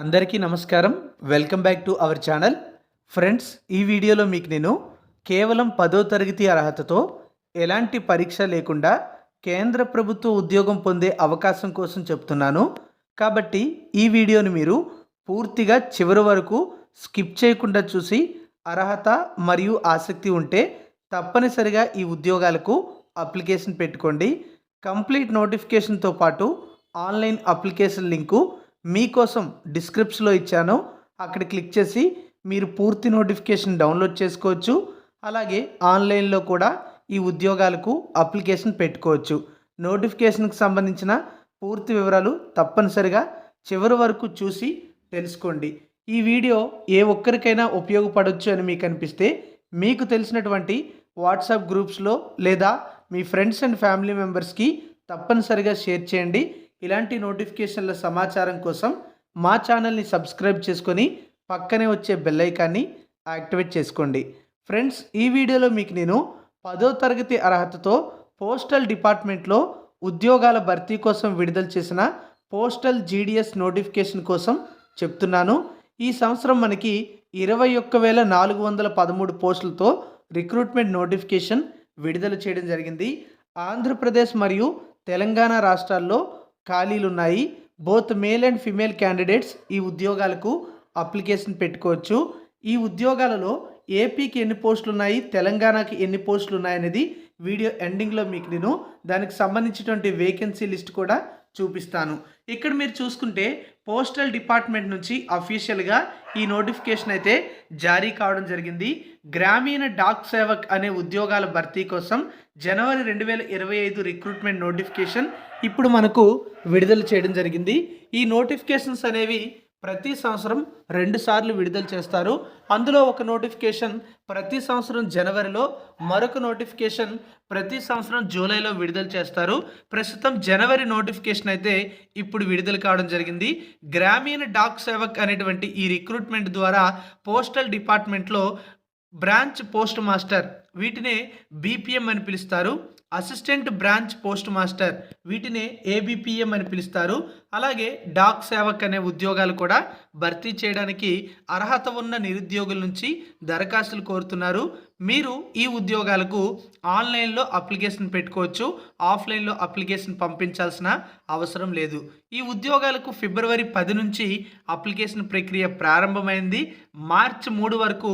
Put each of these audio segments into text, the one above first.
అందరికీ నమస్కారం. Welcome back to our channel. Friends, ఈ వీడియోలో మీకు నేను కేవలం 10వ తరగతి అర్హతతో ఎలాంటి పరీక్ష లేకుండా కేంద్ర ప్రభుత్వ ఉద్యోగం పొందే అవకాశం కోసం చెప్తున్నాను. కాబట్టి ఈ వీడియోని మీరు పూర్తిగా చివరి వరకు స్కిప్ చేయకుండా చూసి అర్హత మరియు ఆసక్తి ఉంటే తప్పనిసరిగా ఈ ఉద్యోగాలకు అప్లికేషన్ పెట్టుకోండి. కంప్లీట్ నోటిఫికేషన్తో పాటు ఆన్లైన్ అప్లికేషన్ లింకు మీకోసం డిస్క్రిప్షన్లో ఇచ్చాను. అక్కడ క్లిక్ చేసి మీరు పూర్తి నోటిఫికేషన్ డౌన్లోడ్ చేసుకోవచ్చు. అలాగే ఆన్లైన్లో కూడా ఈ ఉద్యోగాలకు అప్లికేషన్ పెట్టుకోవచ్చు. నోటిఫికేషన్కి సంబంధించిన పూర్తి వివరాలు తప్పనిసరిగా చివరి వరకు చూసి తెలుసుకోండి. ఈ వీడియో ఏ ఒక్కరికైనా ఉపయోగపడవచ్చు అని మీకు అనిపిస్తే మీకు తెలిసినటువంటి వాట్సాప్ గ్రూప్స్లో లేదా మీ ఫ్రెండ్స్ అండ్ ఫ్యామిలీ మెంబర్స్కి తప్పనిసరిగా షేర్ చేయండి. ఇలాంటి నోటిఫికేషన్ల సమాచారం కోసం మా ఛానల్ని సబ్స్క్రైబ్ చేసుకొని పక్కనే వచ్చే బెల్ ఐకాన్ని యాక్టివేట్ చేసుకోండి. ఫ్రెండ్స్, ఈ వీడియోలో మీకు నేను 10వ తరగతి అర్హతతో పోస్టల్ డిపార్ట్మెంట్లో ఉద్యోగాల భర్తీ కోసం విడుదల చేసిన పోస్టల్ జీడిఎస్ నోటిఫికేషన్ కోసం చెప్తున్నాను. ఈ సంవత్సరం మనకి 21,413 పోస్టులతో రిక్రూట్మెంట్ నోటిఫికేషన్ విడుదల చేయడం జరిగింది. ఆంధ్రప్రదేశ్ మరియు తెలంగాణ రాష్ట్రాల్లో ఖాళీలు ఉన్నాయి. Both male and female candidates ఈ ఉద్యోగాలకు అప్లికేషన్ పెట్టుకోవచ్చు. ఈ ఉద్యోగాలలో ఏపీకి ఎన్ని పోస్టులు ఉన్నాయి, తెలంగాణకి ఎన్ని పోస్టులు ఉన్నాయనేది వీడియో ఎండింగ్లో మీకు నేను దానికి సంబంధించినటువంటి వేకెన్సీ లిస్ట్ కూడా చూపిస్తాను. ఇక్కడ మీరు చూసుకుంటే పోస్టల్ డిపార్ట్మెంట్ నుంచి అఫీషియల్గా ఈ నోటిఫికేషన్ అయితే జారీ కావడం జరిగింది. గ్రామీణ డాక్ సేవక్ అనే ఉద్యోగాల భర్తీ కోసం జనవరి 2025 రిక్రూట్మెంట్ నోటిఫికేషన్ ఇప్పుడు మనకు విడుదల చేయడం జరిగింది. ఈ నోటిఫికేషన్స్ అనేవి ప్రతి సంవత్సరం 2 సార్లు విడుదల చేస్తారు. అందులో ఒక నోటిఫికేషన్ ప్రతి సంవత్సరం జనవరిలో, మరొక నోటిఫికేషన్ ప్రతి సంవత్సరం జూలైలో విడుదల చేస్తారు. ప్రస్తుతం జనవరి నోటిఫికేషన్ అయితే ఇప్పుడు విడుదల కావడం జరిగింది. గ్రామీణ డాక్ సేవక్ అనేటువంటి ఈ రిక్రూట్మెంట్ ద్వారా పోస్టల్ డిపార్ట్మెంట్లో బ్రాంచ్ పోస్ట్ మాస్టర్, వీటినే బీపీఎం అని పిలుస్తారు. అసిస్టెంట్ బ్రాంచ్ పోస్ట్ మాస్టర్, వీటిని ఏబిపిఎం అని పిలుస్తారు. అలాగే డాక్ సేవక్ అనే ఉద్యోగాలు కూడా భర్తీ చేయడానికి అర్హత ఉన్న నిరుద్యోగుల నుంచి దరఖాస్తులు కోరుతున్నారు. మీరు ఈ ఉద్యోగాలకు ఆన్లైన్లో అప్లికేషన్ పెట్టుకోవచ్చు. ఆఫ్లైన్లో అప్లికేషన్ పంపించాల్సిన అవసరం లేదు. ఈ ఉద్యోగాలకు ఫిబ్రవరి 10 నుంచి అప్లికేషన్ ప్రక్రియ ప్రారంభమైంది. మార్చి 3 వరకు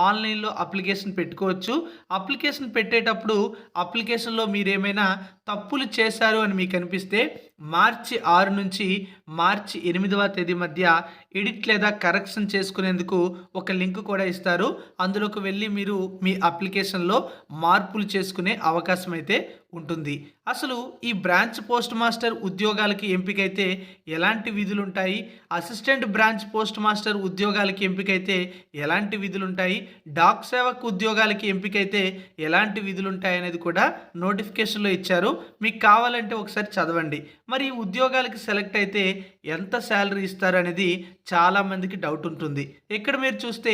ఆన్లైన్లో అప్లికేషన్ పెట్టుకోవచ్చు. అప్లికేషన్ పెట్టేటప్పుడు అప్లికేషన్లో మీరేమైనా తప్పులు చేశారు అని మీకు అనిపిస్తే మార్చి 6 నుంచి మార్చి 8వ తేదీ మధ్య ఎడిట్ లేదా కరెక్షన్ చేసుకునేందుకు ఒక లింక్ కూడా ఇస్తారు. అందులోకి వెళ్ళి మీరు మీ అప్లికేషన్లో మార్పులు చేసుకునే అవకాశం అయితే ఉంటుంది. అసలు ఈ బ్రాంచ్ పోస్ట్ మాస్టర్ ఉద్యోగాలకి ఎంపికైతే ఎలాంటి విధులు ఉంటాయి, అసిస్టెంట్ బ్రాంచ్ పోస్ట్ మాస్టర్ ఉద్యోగాలకి ఎంపికైతే ఎలాంటి విధులు ఉంటాయి, డాక్ సేవక్ ఉద్యోగాలకి ఎంపికైతే ఎలాంటి విధులు ఉంటాయి అనేది కూడా నోటిఫికేషన్లో ఇచ్చారు. మీకు కావాలంటే ఒకసారి చదవండి. మరి ఈ ఉద్యోగాలకి సెలెక్ట్ అయితే ఎంత శాలరీ ఇస్తారు అనేది చాలామందికి డౌట్ ఉంటుంది. ఇక్కడ మీరు చూస్తే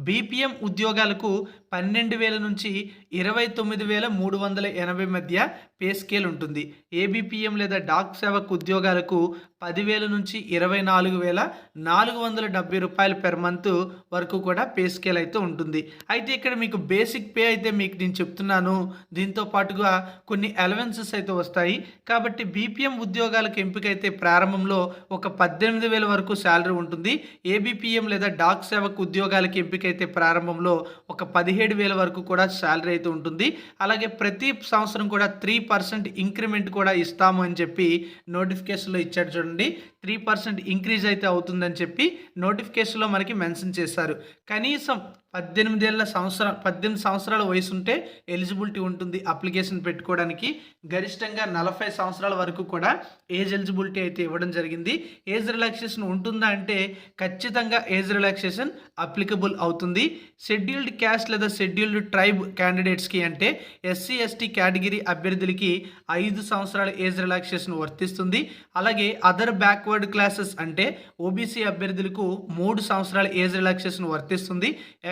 బీపీఎం ఉద్యోగాలకు 12,000 నుంచి 29,380 మధ్య పే స్కేల్ ఉంటుంది. ఏబిపిఎం లేదా డాక్ సేవక్ ఉద్యోగాలకు 10,000 నుంచి 24,470 రూపాయలు పెర్ మంత్ వరకు కూడా పే స్కేల్ అయితే ఉంటుంది. అయితే ఇక్కడ మీకు బేసిక్ పే అయితే మీకు నేను చెప్తున్నాను. దీంతో పాటుగా కొన్ని అలవెన్సెస్ అయితే వస్తాయి. కాబట్టి బీపీఎం ఉద్యోగాలకు ఎంపికైతే ప్రారంభంలో ఒక 18,000 వరకు శాలరీ ఉంటుంది. ఏబిపిఎం లేదా డాక్ సేవక్ ఉద్యోగాలకి ఎంపికైతే ప్రారంభంలో ఒక 17,000 వరకు కూడా శాలరీ అయితే ఉంటుంది. అలాగే ప్రతి సంవత్సరం కూడా 3% ఇంక్రిమెంట్ కూడా ఇస్తాము అని చెప్పి నోటిఫికేషన్లో ఇచ్చాడు. చూడండి, 3% ఇంక్రీజ్ అయితే అవుతుందని చెప్పి నోటిఫికేషన్లో మనకి మెన్షన్ చేశారు. కనీసం 18 సంవత్సరాల వయసు ఉంటే ఎలిజిబిలిటీ ఉంటుంది అప్లికేషన్ పెట్టుకోవడానికి. గరిష్టంగా 40 సంవత్సరాల వరకు కూడా ఏజ్ ఎలిజిబిలిటీ అయితే ఇవ్వడం జరిగింది. ఏజ్ రిలాక్సేషన్ ఉంటుందా అంటే ఖచ్చితంగా ఏజ్ రిలాక్సేషన్ అప్లికబుల్ అవుతుంది. షెడ్యూల్డ్ క్యాస్ట్ లేదా షెడ్యూల్డ్ ట్రైబ్ క్యాండిడేట్స్కి అంటే ఎస్సీ ఎస్టీ కేటగిరీ అభ్యర్థులకి 5 సంవత్సరాల ఏజ్ రిలాక్సేషన్ వర్తిస్తుంది. అలాగే అదర్ బ్యాక్వర్డ్ క్లాసెస్ అంటే ఓబీసీ అభ్యర్థులకు 3 సంవత్సరాల ఏజ్ రిలాక్సేషన్ వర్తిస్తుంది.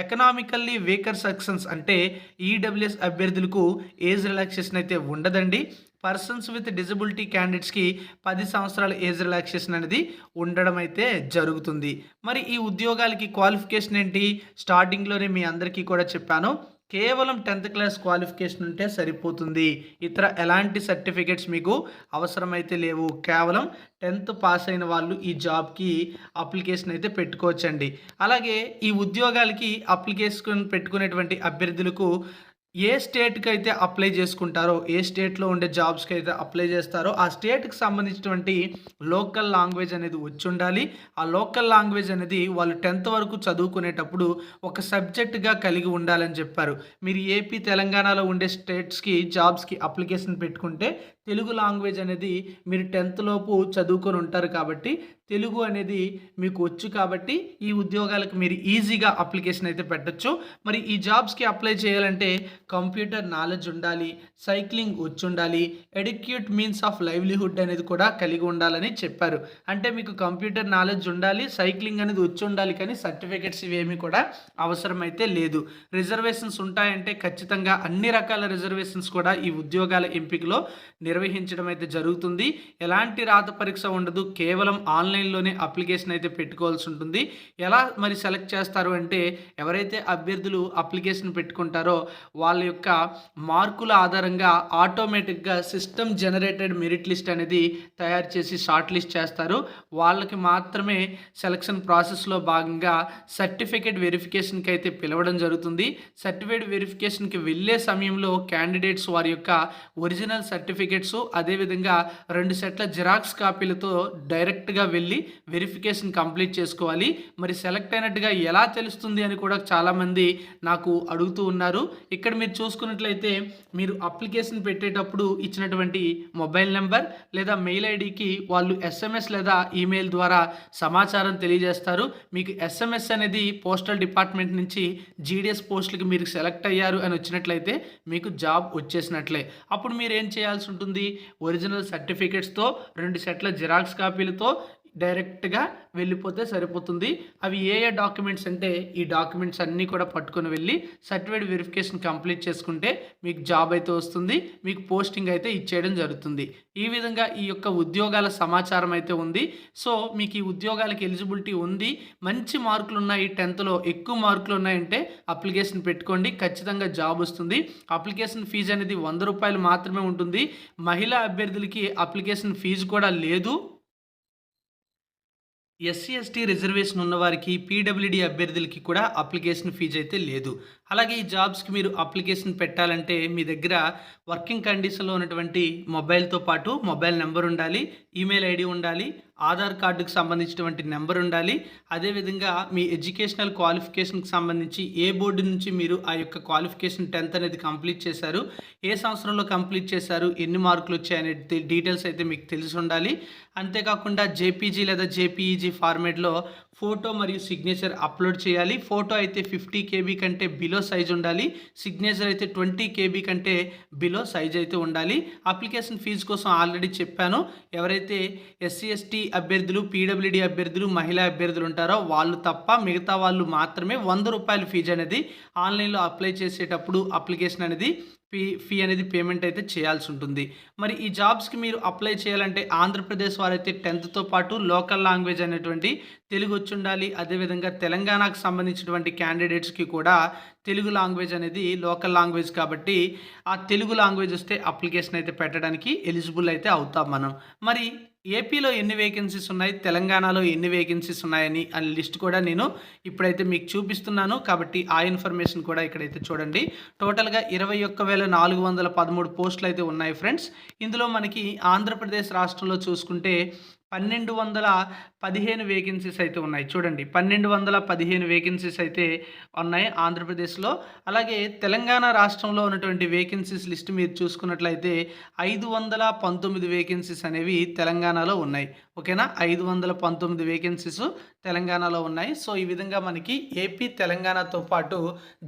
ఎకనామికల్లీ వీకర్ సెక్షన్స్ అంటే ఈడబ్ల్యూఎస్ అభ్యర్థులకు ఏజ్ రిలాక్సేషన్ అయితే ఉండదండి. పర్సన్స్ విత్ డిజబిలిటీ క్యాండిడేట్స్కి 10 సంవత్సరాల ఏజ్ రిలాక్సేషన్ అనేది ఉండడం అయితే జరుగుతుంది. మరి ఈ ఉద్యోగాలకి క్వాలిఫికేషన్ ఏంటి? స్టార్టింగ్లోనే మీ అందరికీ కూడా చెప్పాను. కేవలం 10th క్లాస్ క్వాలిఫికేషన్ ఉంటే సరిపోతుంది. ఇతర ఎలాంటి సర్టిఫికేట్స్ మీకు అవసరమైతే లేవు. కేవలం 10th పాస్ అయిన వాళ్ళు ఈ జాబ్కి అప్లికేషన్ అయితే పెట్టుకోవచ్చండి. అలాగే ఈ ఉద్యోగాలకి అప్లికేషన్ పెట్టుకునేటువంటి అభ్యర్థులకు ఏ స్టేట్‌కి అయితే అప్లై చేసుకుంటారో, ఏ స్టేట్‌లో ఉండే జాబ్స్‌కి అయితే అప్లై చేస్తారో, ఆ స్టేట్‌కి సంబంధించినటువంటి లోకల్ లాంగ్వేజ్ అనేది వచ్చుండాలి. ఆ లోకల్ లాంగ్వేజ్ అనేది వాళ్ళు 10th వరకు చదువుకునేటప్పుడు ఒక సబ్జెక్ట్‌గా కలిగి ఉండాలని చెప్పారు. మీరు ఏపీ, తెలంగాణలో ఉండే స్టేట్స్‌కి జాబ్స్‌కి అప్లికేషన్ పెట్టుకుంటే తెలుగు లాంగ్వేజ్ అనేది మీరు 10th లోపు చదువుకొని ఉంటారు కాబట్టి, తెలుగు అనేది మీకు వచ్చు కాబట్టి ఈ ఉద్యోగాలకు మీరు ఈజీగా అప్లికేషన్ అయితే పెట్టొచ్చు. మరి ఈ జాబ్స్‌కి అప్లై చేయాలంటే కంప్యూటర్ నాలెడ్జ్ ఉండాలి, సైక్లింగ్ వచ్చుండాలి, ఎడ్యుకేట్ మీన్స్ ఆఫ్ లైవ్లీహుడ్ అనేది కూడా కలిగి ఉండాలని చెప్పారు. అంటే మీకు కంప్యూటర్ నాలెడ్జ్ ఉండాలి, సైక్లింగ్ అనేది వచ్చి ఉండాలి, కానీ సర్టిఫికేట్స్ ఇవేమీ కూడా అవసరమైతే లేదు. రిజర్వేషన్స్ ఉంటాయంటే ఖచ్చితంగా అన్ని రకాల రిజర్వేషన్స్ కూడా ఈ ఉద్యోగాల ఎంపికలో నిర్వహించడం అయితే జరుగుతుంది. ఎలాంటి రాత పరీక్ష ఉండదు. కేవలం ఆన్లైన్లోనే అప్లికేషన్ అయితే పెట్టుకోవాల్సి ఉంటుంది. ఎలా మరి సెలెక్ట్ చేస్తారు అంటే, ఎవరైతే అభ్యర్థులు అప్లికేషన్ పెట్టుకుంటారో వాళ్ళ యొక్క మార్కుల ఆధారంగా ఆటోమేటిక్గా సిస్టమ్ జనరేటెడ్ మెరిట్ లిస్ట్ అనేది తయారు చేసి షార్ట్ లిస్ట్ చేస్తారు. వాళ్ళకి మాత్రమే సెలక్షన్ ప్రాసెస్లో భాగంగా సర్టిఫికేట్ వెరిఫికేషన్కి అయితే పిలవడం జరుగుతుంది. సర్టిఫికేట్ వెరిఫికేషన్కి వెళ్ళే సమయంలో క్యాండిడేట్స్ వారి యొక్క ఒరిజినల్ సర్టిఫికేట్స్, అదేవిధంగా 2 సెట్ల జిరాక్స్ కాపీలతో డైరెక్ట్గా వెళ్ళి వెరిఫికేషన్ కంప్లీట్ చేసుకోవాలి. మరి సెలెక్ట్ అయినట్టుగా ఎలా తెలుస్తుంది అని కూడా చాలామంది నాకు అడుగుతూ ఉన్నారు. ఇక్కడ మీరు చూసుకున్నట్లయితే మీరు అప్లికేషన్ పెట్టేటప్పుడు ఇచ్చినటువంటి మొబైల్ నెంబర్ లేదా మెయిల్ ఐడికి వాళ్ళు SMS లేదా ఈమెయిల్ ద్వారా సమాచారం తెలియజేస్తారు. మీకు SMS అనేది పోస్టల్ డిపార్ట్మెంట్ నుంచి GDS పోస్టులకి మీరు సెలెక్ట్ అయ్యారు అని వచ్చినట్లయితే మీకు జాబ్ వచ్చేసినట్లే. అప్పుడు మీరు ఏం చేయాల్సి ఉంటుంది? ఒరిజినల్ సర్టిఫికేట్స్తో 2 సెట్ల జిరాక్స్ కాపీలతో డైరెక్ట్గా వెళ్ళిపోతే సరిపోతుంది. అవి ఏ డాక్యుమెంట్స్ అంటే, ఈ డాక్యుమెంట్స్ అన్నీ కూడా పట్టుకొని వెళ్ళి సర్టిఫికేట్ వెరిఫికేషన్ కంప్లీట్ చేసుకుంటే మీకు జాబ్ అయితే వస్తుంది, మీకు పోస్టింగ్ అయితే ఇచ్చేయడం జరుగుతుంది. ఈ విధంగా ఈ యొక్క ఉద్యోగాల సమాచారం అయితే ఉంది. సో మీకు ఈ ఉద్యోగాలకు ఎలిజిబిలిటీ ఉంది, మంచి మార్కులు ఉన్నాయి, 10thలో ఎక్కువ మార్కులు ఉన్నాయంటే అప్లికేషన్ పెట్టుకోండి, ఖచ్చితంగా జాబ్ వస్తుంది. అప్లికేషన్ ఫీజు అనేది 100 రూపాయలు మాత్రమే ఉంటుంది. మహిళా అభ్యర్థులకి అప్లికేషన్ ఫీజు కూడా లేదు. SC/ST రిజర్వేషన్ ఉన్నవారికి, PWD అభ్యర్థులకి కూడా అప్లికేషన్ ఫీజు అయితే లేదు. అలాగే ఈ జాబ్స్కి మీరు అప్లికేషన్ పెట్టాలంటే మీ దగ్గర వర్కింగ్ కండిషన్లో ఉన్నటువంటి మొబైల్తో పాటు మొబైల్ నెంబర్ ఉండాలి, ఈమెయిల్ ఐడి ఉండాలి, ఆధార్ కార్డుకు సంబంధించినటువంటి నెంబర్ ఉండాలి. అదేవిధంగా మీ ఎడ్యుకేషనల్ క్వాలిఫికేషన్కి సంబంధించి ఏ బోర్డు నుంచి మీరు ఆ యొక్క క్వాలిఫికేషన్ 10th అనేది కంప్లీట్ చేశారు, ఏ సంవత్సరంలో కంప్లీట్ చేశారు, ఎన్ని మార్కులు వచ్చాయనే డీటెయిల్స్ అయితే మీకు తెలిసి ఉండాలి. అంతేకాకుండా JPG లేదా JPEG ఫార్మేట్లో ఫోటో మరియు సిగ్నేచర్ అప్లోడ్ చేయాలి. ఫోటో అయితే 50 KB కంటే బిలో సైజ్ ఉండాలి, సిగ్నేచర్ అయితే 20 KB కంటే బిలో సైజ్ అయితే ఉండాలి. అప్లికేషన్ ఫీజు కోసం ఆల్రెడీ చెప్పాను. ఎవరైతే SC/ST అభ్యర్థులు, PWD అభ్యర్థులు, మహిళా అభ్యర్థులు ఉంటారో వాళ్ళు తప్ప మిగతా వాళ్ళు మాత్రమే 100 రూపాయల ఫీజు అనేది ఆన్లైన్లో అప్లై చేసేటప్పుడు అప్లికేషన్ అనేది ఫీ అనేది పేమెంట్ అయితే చేయాల్సి ఉంటుంది. మరి ఈ జాబ్స్కి మీరు అప్లై చేయాలంటే ఆంధ్రప్రదేశ్ వారైతే 10thతో పాటు లోకల్ లాంగ్వేజ్ అనేటువంటి తెలుగు వచ్చి ఉండాలి. అదేవిధంగా తెలంగాణకు సంబంధించినటువంటి క్యాండిడేట్స్కి కూడా తెలుగు లాంగ్వేజ్ అనేది లోకల్ లాంగ్వేజ్ కాబట్టి ఆ తెలుగు లాంగ్వేజ్ వస్తే అప్లికేషన్ అయితే పెట్టడానికి ఎలిజిబుల్ అయితే అవుతాం మనం. మరి ఏపీలో ఎన్ని వేకెన్సీస్ ఉన్నాయి, తెలంగాణలో ఎన్ని వేకెన్సీస్ ఉన్నాయని లిస్ట్ కూడా నేను ఇప్పుడైతే మీకు చూపిస్తున్నాను. కాబట్టి ఆ ఇన్ఫర్మేషన్ కూడా ఇక్కడైతే చూడండి. టోటల్గా 21,413 పోస్టులు అయితే ఉన్నాయి ఫ్రెండ్స్. ఇందులో మనకి ఆంధ్రప్రదేశ్ రాష్ట్రంలో చూసుకుంటే 1215 వేకెన్సీస్ అయితే ఉన్నాయి. చూడండి, 1215 వేకెన్సీస్ అయితే ఉన్నాయి ఆంధ్రప్రదేశ్లో. అలాగే తెలంగాణ రాష్ట్రంలో ఉన్నటువంటి వేకెన్సీస్ లిస్ట్ మీరు చూసుకున్నట్లయితే 519 వేకెన్సీస్ అనేవి తెలంగాణలో ఉన్నాయి. ఓకేనా, 519 వేకెన్సీస్ తెలంగాణలో ఉన్నాయి. సో ఈ విధంగా మనకి ఏపీ, తెలంగాణతో పాటు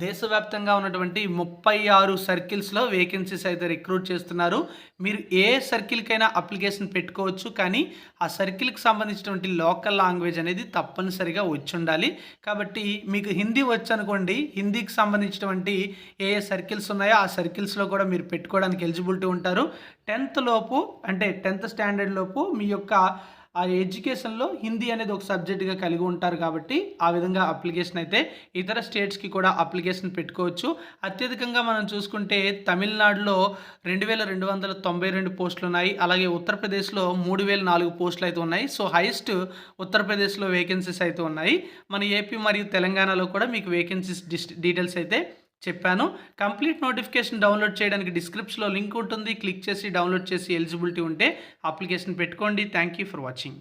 దేశవ్యాప్తంగా ఉన్నటువంటి 36 సర్కిల్స్లో వేకెన్సీస్ అయితే రిక్రూట్ చేస్తున్నారు. మీరు ఏ సర్కిల్కైనా అప్లికేషన్ పెట్టుకోవచ్చు, కానీ ఆ సర్కిల్కి సంబంధించినటువంటి లోకల్ లాంగ్వేజ్ అనేది తప్పనిసరిగా వచ్చుండాలి. కాబట్టి మీకు హిందీ వచ్చనుకోండి, హిందీకి సంబంధించినటువంటి ఏ ఏ సర్కిల్స్ ఉన్నాయో ఆ సర్కిల్స్‌లో కూడా మీరు పెట్టుకోవడానికి ఎలిజిబిలిటీ ఉంటారు. 10థ్ లోపు అంటే 10థ్ స్టాండర్డ్ లోపు మీ యొక్క ఆ ఎడ్యుకేషన్‌లో హిందీ అనేది ఒక సబ్జెక్ట్‌గా కలిగి ఉంటారు కాబట్టి, ఆ విధంగా అప్లికేషన్ అయితే ఇతర స్టేట్స్‌కి కూడా అప్లికేషన్ పెట్టుకోవచ్చు. అత్యధికంగా మనం చూసుకుంటే తమిళనాడులో 2292 పోస్టులున్నాయి. అలాగే ఉత్తరప్రదేశ్‌లో 3004 పోస్టులు అయితే ఉన్నాయి. సో, హైయెస్ట్ ఉత్తరప్రదేశ్‌లో వేకెన్సీస్ అయితే ఉన్నాయి. మన ఏపీ మరియు తెలంగాణలో కూడా మీకు వేకెన్సీస్ డీటెయిల్స్ అయితే చెప్పాను. కంప్లీట్ నోటిఫికేషన్ డౌన్లోడ్ చేయడానికి డిస్క్రిప్షన్‌లో లింక్ ఉంటుంది. క్లిక్ చేసి డౌన్లోడ్ చేసి ఎలిజిబిలిటీ ఉంటే అప్లికేషన్ పెట్టుకోండి. Thank you for watching.